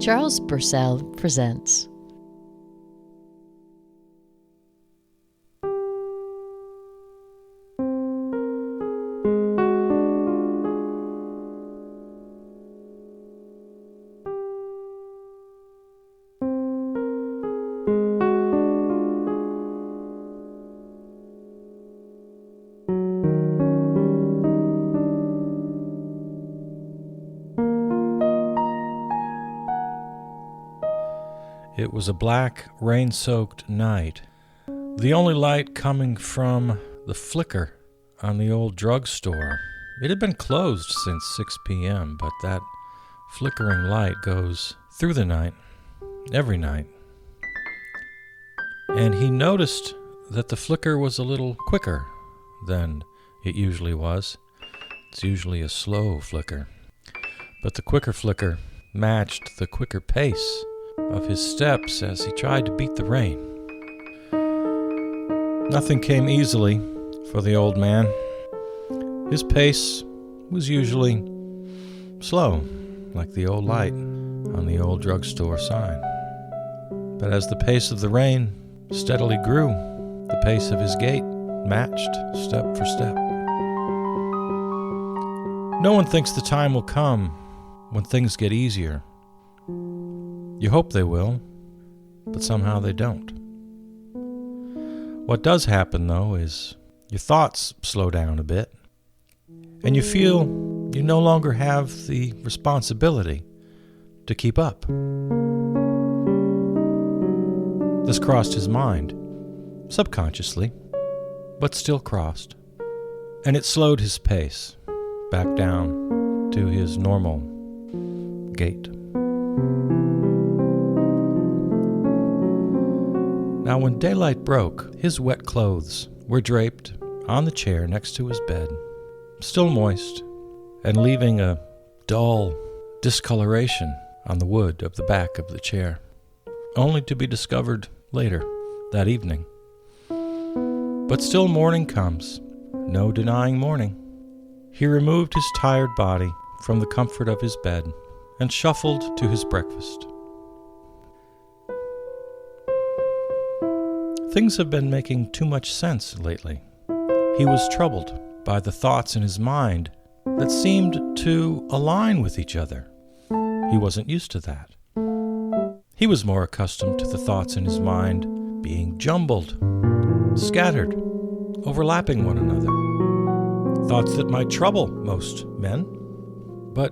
Charles Purcell presents. It was a black, rain-soaked night. The only light coming from the flicker on the old drugstore. It had been closed since 6 p.m., but that flickering light goes through the night, every night. And he noticed that the flicker was a little quicker than it usually was. It's usually a slow flicker. But the quicker flicker matched the quicker pace of his steps as he tried to beat the rain. Nothing came easily for the old man. His pace was usually slow, like the old light on the old drugstore sign. But as the pace of the rain steadily grew, the pace of his gait matched step for step. No one thinks the time will come when things get easier. You hope they will, but somehow they don't. What does happen, though, is your thoughts slow down a bit, and you feel you no longer have the responsibility to keep up. This crossed his mind, subconsciously, but still crossed, and it slowed his pace back down to his normal gait. Now, when daylight broke, his wet clothes were draped on the chair next to his bed, still moist, and leaving a dull discoloration on the wood of the back of the chair, only to be discovered later that evening. But still morning comes, no denying morning. He removed his tired body from the comfort of his bed and shuffled to his breakfast. Things have been making too much sense lately. He was troubled by the thoughts in his mind that seemed to align with each other. He wasn't used to that. He was more accustomed to the thoughts in his mind being jumbled, scattered, overlapping one another. Thoughts that might trouble most men, but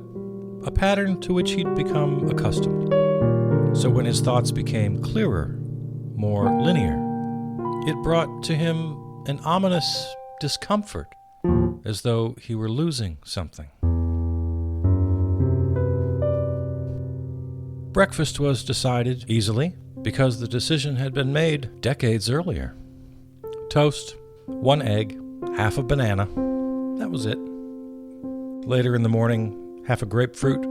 a pattern to which he'd become accustomed. So when his thoughts became clearer, more linear, it brought to him an ominous discomfort, as though he were losing something. Breakfast was decided easily, because the decision had been made decades earlier. Toast, 1 egg, half a banana, that was it. Later in the morning, half a grapefruit,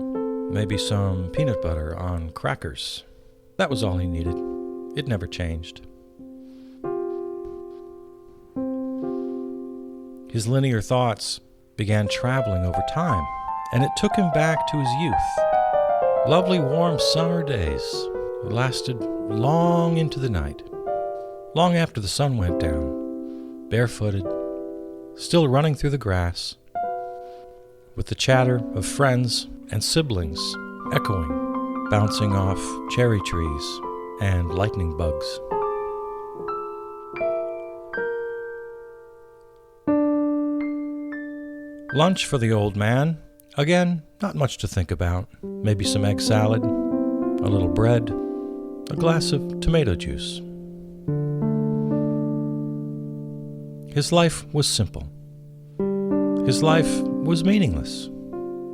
maybe some peanut butter on crackers. That was all he needed. It never changed. His linear thoughts began traveling over time, and it took him back to his youth. Lovely warm summer days that lasted long into the night, long after the sun went down, barefooted, still running through the grass, with the chatter of friends and siblings echoing, bouncing off cherry trees and lightning bugs. Lunch for the old man. Again, not much to think about. Maybe some egg salad, a little bread, a glass of tomato juice. His life was simple. His life was meaningless,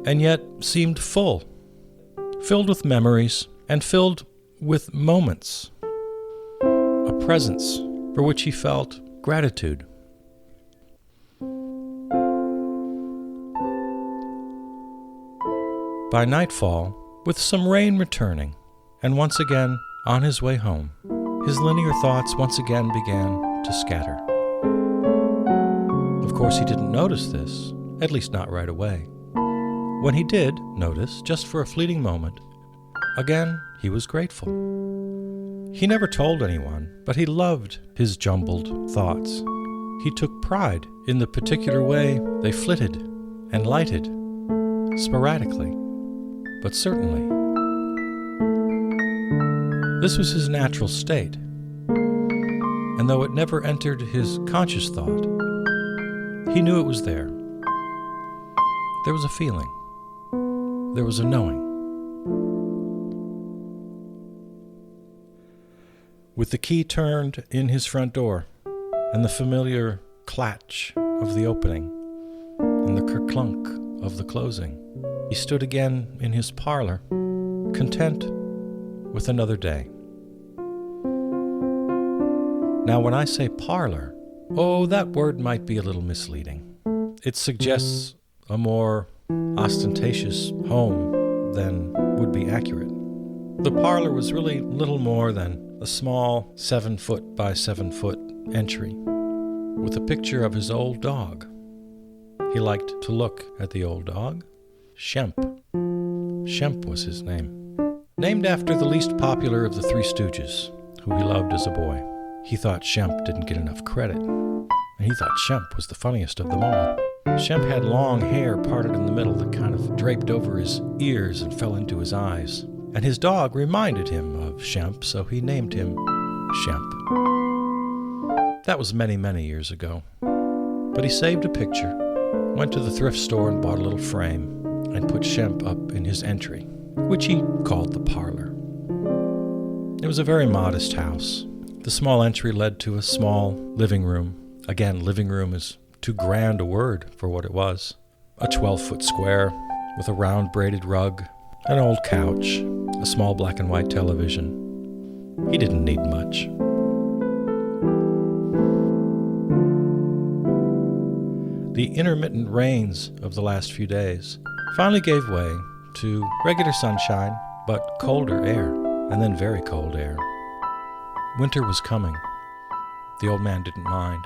and yet seemed full, filled with memories and filled with moments, a presence for which he felt gratitude. By nightfall, with some rain returning, and once again on his way home, his linear thoughts once again began to scatter. Of course, he didn't notice this, at least not right away. When he did notice, just for a fleeting moment, Again, he was grateful. He never told anyone, but he loved his jumbled thoughts. He took pride in the particular way they flitted and lighted, sporadically, but certainly. This was his natural state, and though it never entered his conscious thought, he knew it was there. There was a feeling. There was a knowing. With the key turned in his front door, and the familiar clatch of the opening, and the kerclunk of the closing, he stood again in his parlor, content with another day. Now, when I say parlor, that word might be a little misleading. It suggests a more ostentatious home than would be accurate. The parlor was really little more than a small 7-foot by 7-foot entry with a picture of his old dog. He liked to look at the old dog. Shemp. Shemp was his name. Named after the least popular of the Three Stooges, who he loved as a boy. He thought Shemp didn't get enough credit, and he thought Shemp was the funniest of them all. Shemp had long hair parted in the middle that kind of draped over his ears and fell into his eyes. And his dog reminded him of Shemp, so he named him Shemp. That was many, many years ago. But he saved a picture, went to the thrift store and bought a little frame, and put Shemp up in his entry, which he called the parlor. It was a very modest house. The small entry led to a small living room. Again, living room is too grand a word for what it was. A 12-foot square with a round braided rug, an old couch, a small black and white television. He didn't need much. The intermittent rains of the last few days finally gave way to regular sunshine, but colder air, and then very cold air. Winter was coming. The old man didn't mind.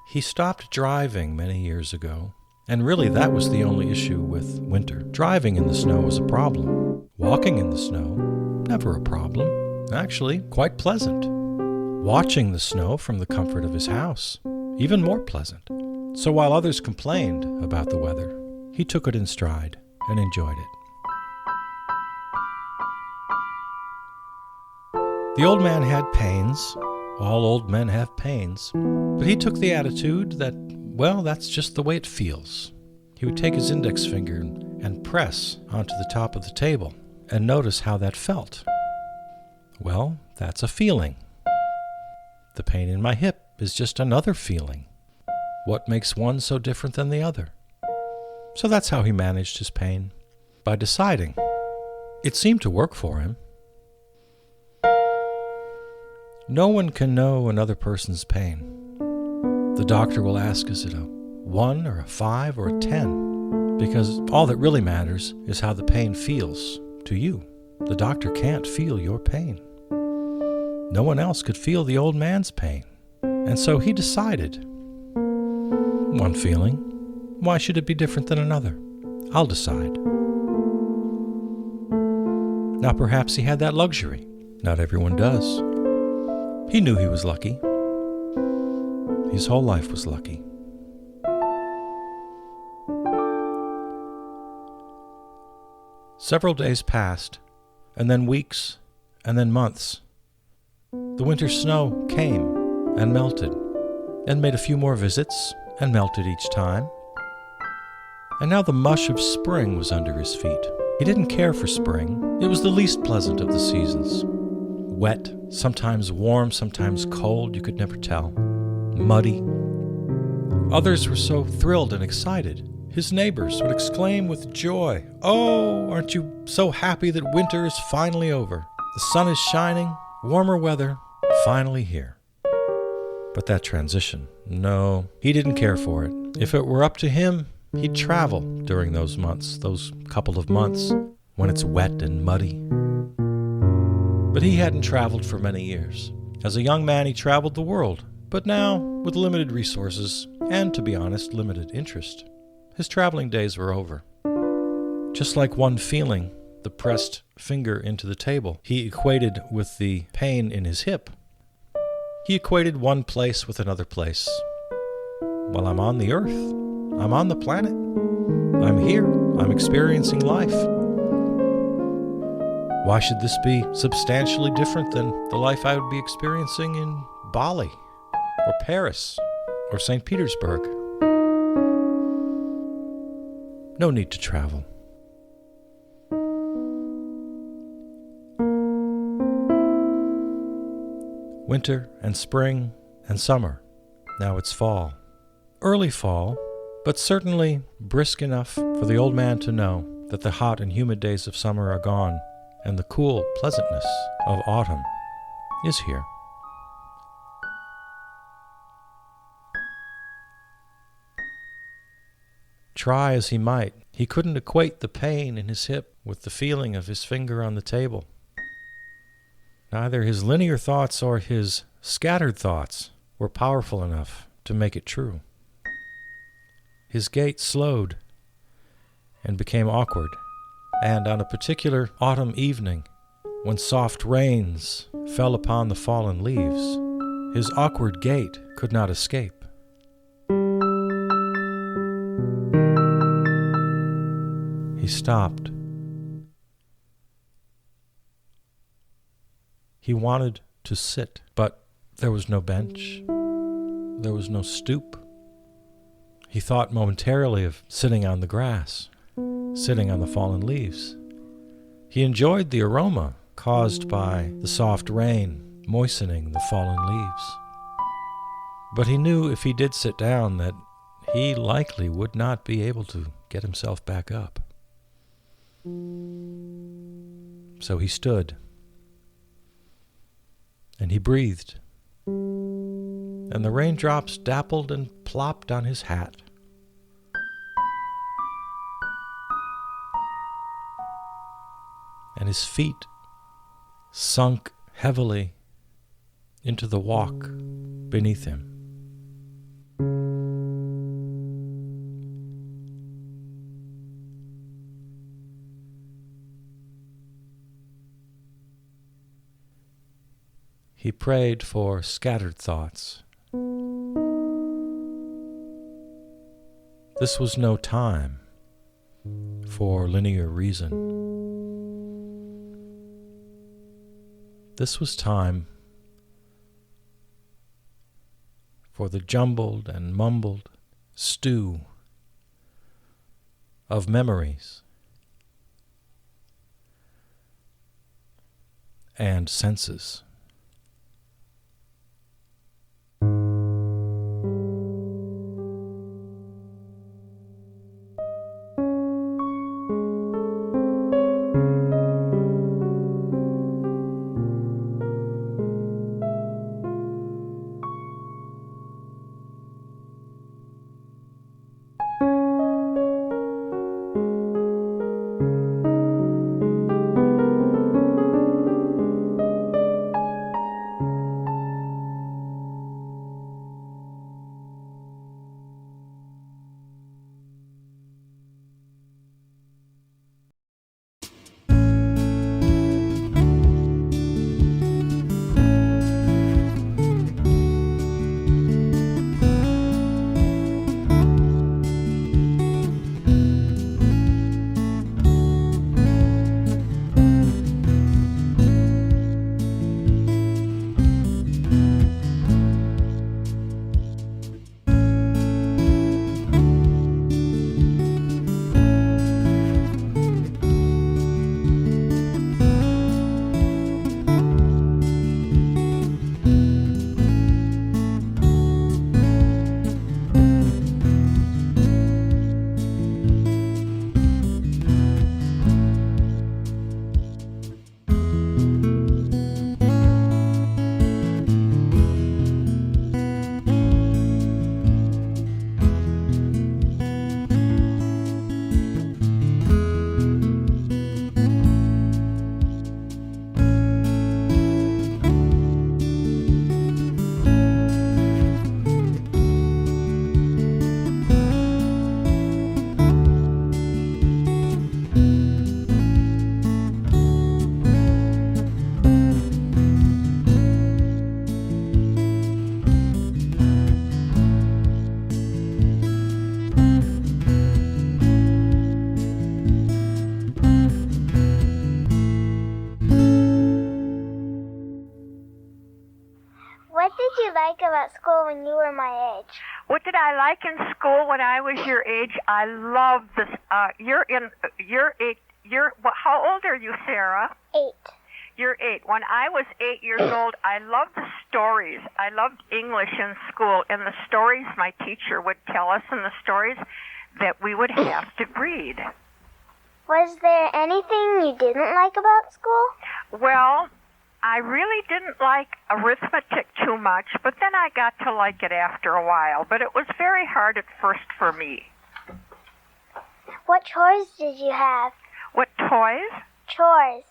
He stopped driving many years ago. And really, that was the only issue with winter. Driving in the snow was a problem. Walking in the snow, never a problem. Actually, quite pleasant. Watching the snow from the comfort of his house, even more pleasant. So while others complained about the weather, he took it in stride and enjoyed it. The old man had pains. All old men have pains. But he took the attitude that, well, that's just the way it feels. He would take his index finger and press onto the top of the table and notice how that felt. Well, that's a feeling. The pain in my hip is just another feeling. What makes one so different than the other? So that's how he managed his pain, by deciding. It seemed to work for him. No one can know another person's pain. The doctor will ask, is it a 1 or a 5 or a 10? Because all that really matters is how the pain feels to you. The doctor can't feel your pain. No one else could feel the old man's pain. And so he decided, one feeling, why should it be different than another? I'll decide. Now perhaps he had that luxury. Not everyone does. He knew he was lucky. His whole life was lucky. Several days passed, and then weeks, and then months. The winter snow came and melted, and made a few more visits, and melted each time. And now the mush of spring was under his feet. He didn't care for spring. It was the least pleasant of the seasons. Wet, sometimes warm, sometimes cold, you could never tell. Muddy. Others were so thrilled and excited. His neighbors would exclaim with joy, "Oh, aren't you so happy that winter is finally over? The sun is shining, warmer weather, finally here." But that transition, no, he didn't care for it. If it were up to him, he'd travel during those months, those couple of months, when it's wet and muddy. But he hadn't traveled for many years. As a young man, he traveled the world, but now, with limited resources, and to be honest, limited interest, his traveling days were over. Just like one feeling the pressed finger into the table, he equated with the pain in his hip. He equated one place with another place. Well, I'm on the earth. I'm on the planet. I'm here. I'm experiencing life. Why should this be substantially different than the life I would be experiencing in Bali or Paris or St. Petersburg? No need to travel. Winter and spring and summer. Now it's fall. Early fall, but certainly brisk enough for the old man to know that the hot and humid days of summer are gone and the cool pleasantness of autumn is here. Try as he might, he couldn't equate the pain in his hip with the feeling of his finger on the table. Neither his linear thoughts or his scattered thoughts were powerful enough to make it true. His gait slowed and became awkward, and on a particular autumn evening, when soft rains fell upon the fallen leaves, his awkward gait could not escape. He stopped. He wanted to sit, but there was no bench. There was no stoop. He thought momentarily of sitting on the grass, sitting on the fallen leaves. He enjoyed the aroma caused by the soft rain moistening the fallen leaves. But he knew if he did sit down that he likely would not be able to get himself back up. So he stood, and he breathed, and the raindrops dappled and plopped on his hat. And his feet sunk heavily into the walk beneath him. He prayed for scattered thoughts. This was no time for linear reason. This was time for the jumbled and mumbled stew of memories and senses. you like about school when you were my age? What did I like in school when I was your age? I loved this. You're 8. How old are you, Sarah? 8. You're 8. When I was 8 years old, I loved the stories. I loved English in school, and the stories my teacher would tell us, and the stories that we would have to read. Was there anything you didn't like about school? Well, I really didn't like arithmetic too much, but then I got to like it after a while. But it was very hard at first for me. What chores did you have? What toys? Chores.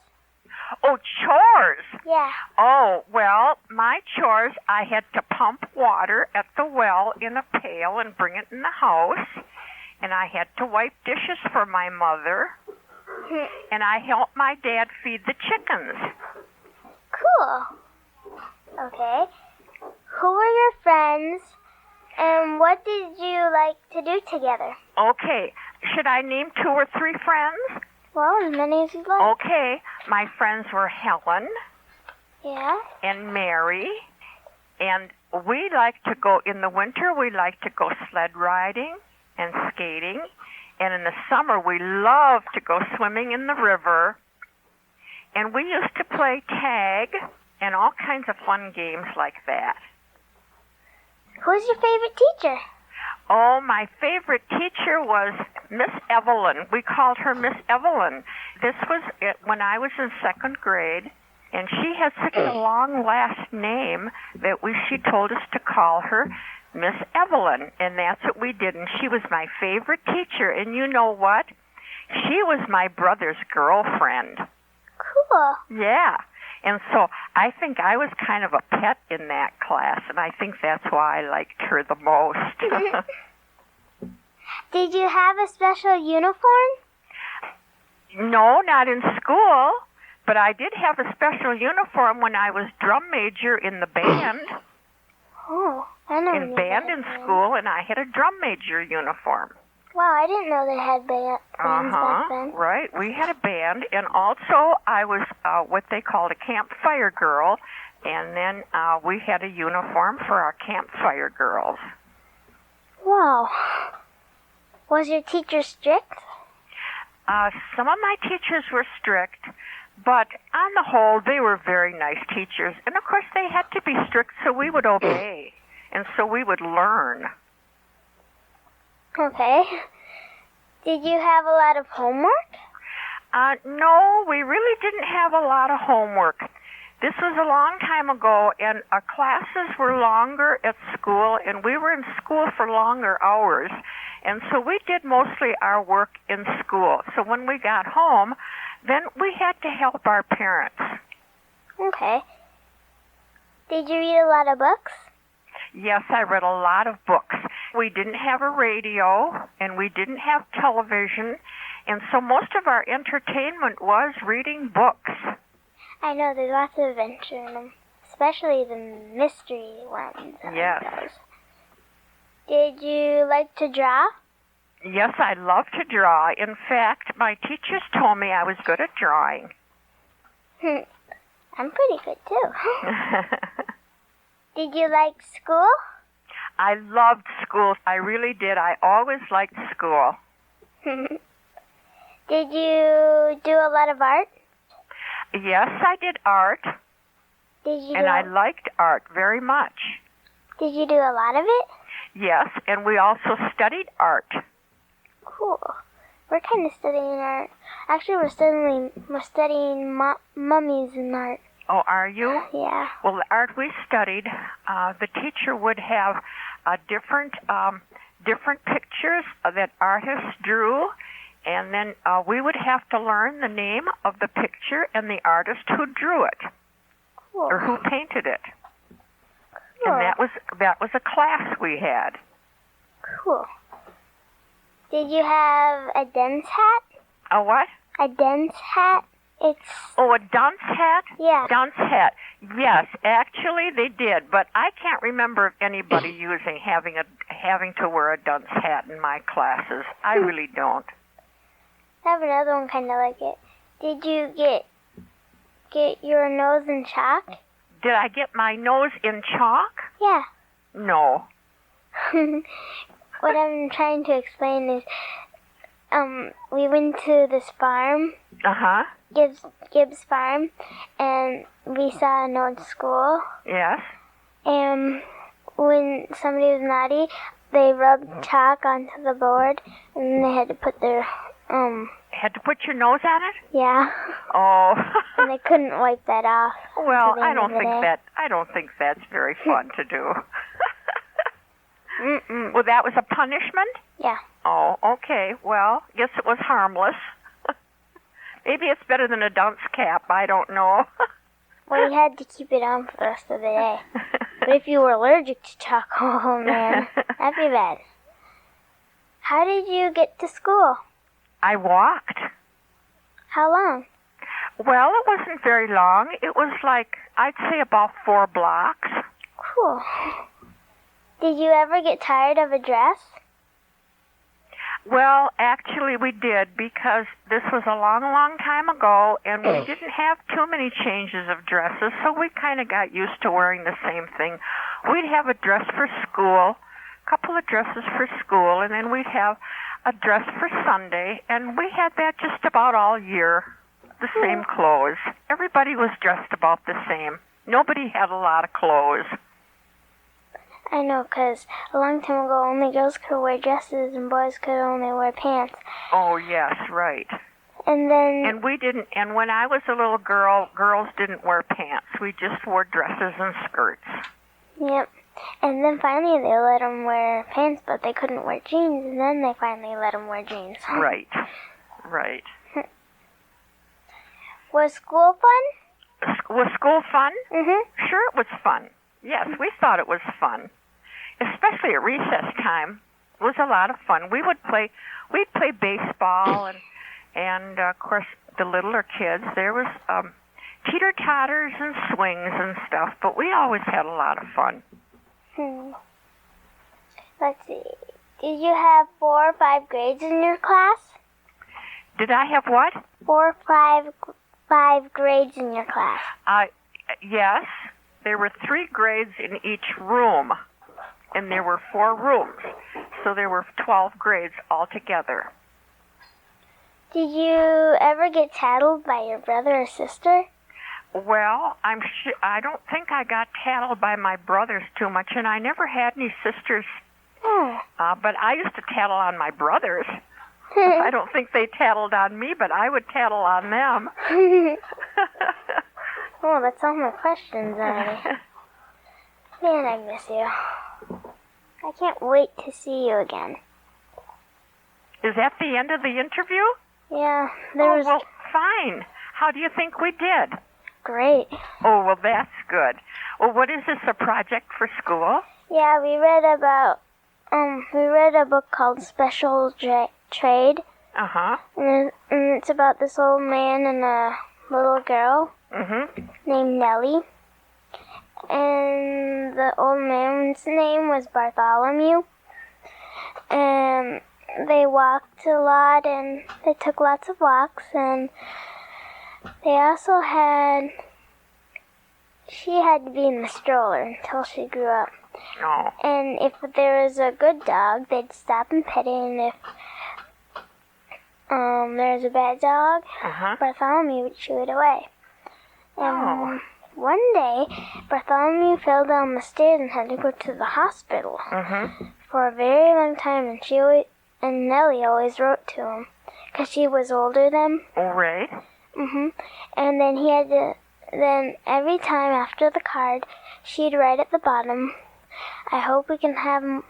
Oh, chores. Yeah. Oh, well, my chores, I had to pump water at the well in a pail and bring it in the house. And I had to wipe dishes for my mother. And I helped my dad feed the chickens. Cool. Okay. Who were your friends, and what did you like to do together? Okay. Should I name 2 or 3 friends? Well, as many as you like. Okay. My friends were Helen Yeah? and Mary. And we like to go, in the winter, we like to go sled riding and skating. And in the summer, we love to go swimming in the river. And we used to play tag and all kinds of fun games like that. Who's your favorite teacher? Oh, my favorite teacher was Miss Evelyn. We called her Miss Evelyn. This was when I was in 2nd grade, and she had such a long last name that she told us to call her Miss Evelyn, and that's what we did. And she was my favorite teacher. And you know what? She was my brother's girlfriend. Cool. Yeah. And so I think I was kind of a pet in that class, and I think that's why I liked her the most. Did you have a special uniform? No, not in school, but I did have a special uniform when I was drum major in the band. Oh, I know. In band in school, and I had a drum major uniform. Wow, I didn't know they had bands back then. Right. We had a band, and also I was what they called a campfire girl, and then we had a uniform for our campfire girls. Wow. Was your teacher strict? Some of my teachers were strict, but on the whole, they were very nice teachers. And of course, they had to be strict so we would obey, and so we would learn. Okay. Did you have a lot of homework? No, we really didn't have a lot of homework. This was a long time ago, and our classes were longer at school, and we were in school for longer hours. And so we did mostly our work in school. So when we got home, then we had to help our parents. Okay. Did you read a lot of books? Yes, I read a lot of books. We didn't have a radio, and we didn't have television, and so most of our entertainment was reading books. I know, there's lots of adventure in them, especially the mystery ones. Yes. Did you like to draw? Yes, I love to draw. In fact, my teachers told me I was good at drawing. I'm pretty good, too. Did you like school? I loved school. I really did. I always liked school. Did you do a lot of art? Yes, I did art. I liked art very much. Did you do a lot of it? Yes, and we also studied art. Cool. We're kind of studying art. Actually, we're studying mummies in art. Oh, are you? Yeah. Well, the art we studied, the teacher would have different pictures that artists drew, and then we would have to learn the name of the picture and the artist who drew it, Cool. or who painted it. Cool. And that was a class we had. Cool. Did you have a dunce hat? A what? A dunce hat? Oh, a dunce hat? Yeah. Dunce hat. Yes, actually they did, but I can't remember of anybody having to wear a dunce hat in my classes. I really don't. I have another one kind of like it. Did you get your nose in chalk? Did I get my nose in chalk? Yeah. No. What I'm trying to explain is, we went to this farm, Uh-huh. Gibbs Farm, and we saw an old school. Yes. And when somebody was naughty, they rubbed chalk onto the board, and they had to put their, Had to put your nose on it? yeah, Oh. and they couldn't wipe that off. Well, till the I end of don't the day. think that's very fun to do. Mm-mm. Well, that was a punishment? Yeah. Oh, okay. Well, guess it was harmless. Maybe it's better than a dunce cap. I don't know. Well, you had to keep it on for the rest of the day. But if you were allergic to chalk, oh man, that'd be bad. How did you get to school? I walked. How long? Well, it wasn't very long. It was like, I'd say about 4 blocks. Cool. Did you ever get tired of a dress? Well, actually we did, because this was a long, long time ago, and we didn't have too many changes of dresses, so we kind of got used to wearing the same thing. We'd have a dress for school, a couple of dresses for school, and then we'd have a dress for Sunday, and we had that just about all year, the same clothes. Everybody was dressed about the same. Nobody had a lot of clothes. I know, 'cause a long time ago, only girls could wear dresses and boys could only wear pants. Oh, yes, right. And then, And we didn't, and when I was a little girl, girls didn't wear pants. We just wore dresses and skirts. yep. And then finally they let them wear pants, but they couldn't wear jeans, and then they finally let them wear jeans. Right, right. Was school fun? Was school fun? Mm-hmm. Sure, it was fun. Yes, we thought it was fun, especially at recess time. It was a lot of fun. We'd play baseball, and of course the littler kids. There was teeter totters and swings and stuff, but we always had a lot of fun. Let's see. Did you have 4 or 5 grades in your class? Did I have what? 4 or 5 grades in your class. Yes. There were 3 grades in each room, and there were 4 rooms, so there were 12 grades altogether. Did you ever get tattled by your brother or sister? Well, I don't think I got tattled by my brothers too much, and I never had any sisters. But I used to tattle on my brothers. I don't think they tattled on me, but I would tattle on them. Oh, that's all my questions already. Man, I miss you. I can't wait to see you again. Is that the end of the interview? Yeah, there was... Well, fine. How do you think we did? Great. Oh, well, that's good. Well, what is this, a project for school? Yeah, we read a book called Special Trade. Uh-huh. And it's about this old man and a little girl named Nellie. And the old man's name was Bartholomew. And they walked a lot, and they took lots of walks, and they also she had to be in the stroller until she grew up. Oh. And if there was a good dog, they'd stop and pet it, and if there was a bad dog, Bartholomew would shoo it away. And one day, Bartholomew fell down the stairs and had to go to the hospital for a very long time, and Nellie always wrote to him, because she was older than. All right. And then he had to, then every time after the card, she'd write at the bottom, I hope you can come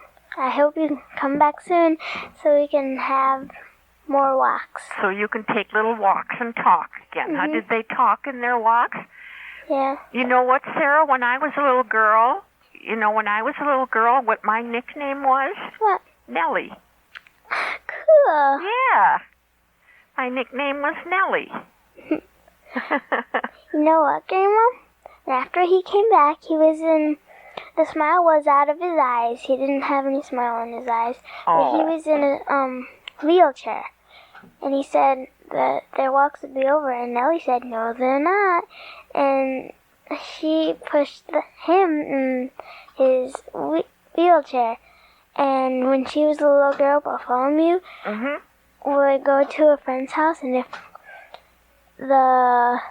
back soon so we can have more walks. So you can take little walks and talk again. Huh? Did they talk in their walks? Yeah. You know what, Sarah? When I was a little girl, what my nickname was? What? Nellie. Cool. Yeah. My nickname was Nellie. You know what, Grandma? After he came back, the smile was out of his eyes. He didn't have any smile in his eyes. But he was in a wheelchair. And he said that their walks would be over. And Nellie said, no, they're not. And she pushed him in his wheelchair. And when she was a little girl, Bartholomew would go to a friend's house, and if the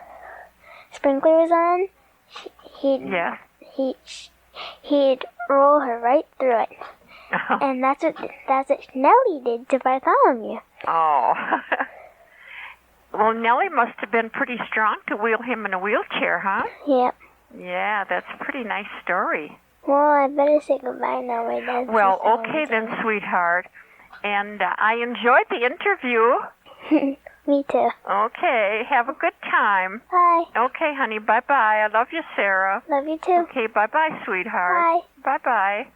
sprinkler was on, he'd roll her right through it. And that's what Nellie did to Bartholomew. Oh. Well, Nellie must have been pretty strong to wheel him in a wheelchair, huh? Yep. Yeah, that's a pretty nice story. Well, I better say goodbye now. My dad's Well, okay then, sweetheart. And I enjoyed the interview. Me too. Okay, have a good time. Bye. Okay, honey, bye-bye. I love you, Sarah. Love you too. Okay, bye-bye, sweetheart. Bye. Bye-bye.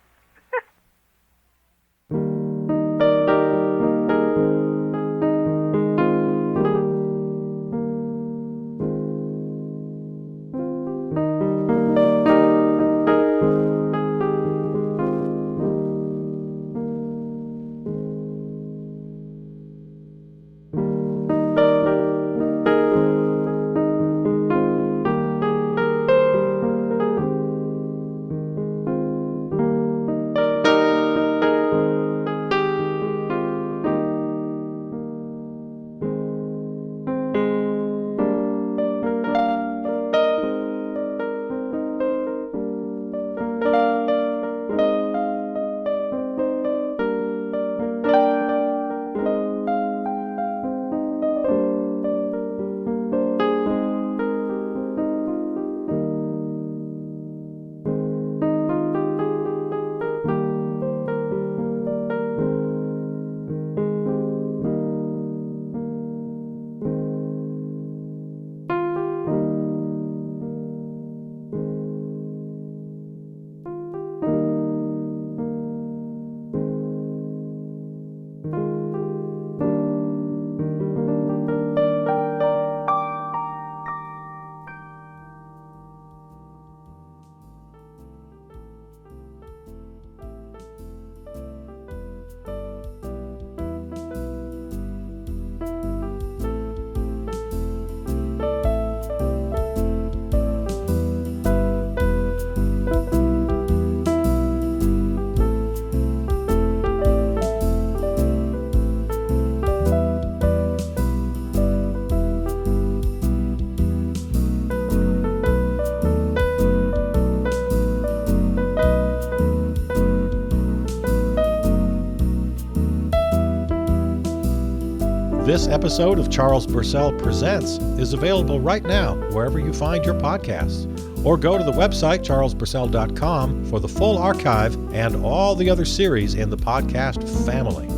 This episode of Charles Bursell Presents is available right now wherever you find your podcasts. Or go to the website charlesbursell.com for the full archive and all the other series in the podcast family.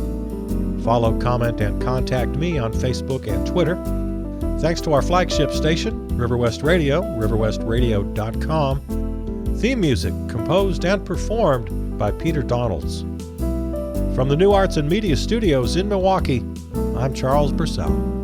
Follow, comment, and contact me on Facebook and Twitter. Thanks to our flagship station, River West Radio, riverwestradio.com. Theme music composed and performed by Peter Donalds. From the New Arts and Media Studios in Milwaukee, I'm Charles Bursell.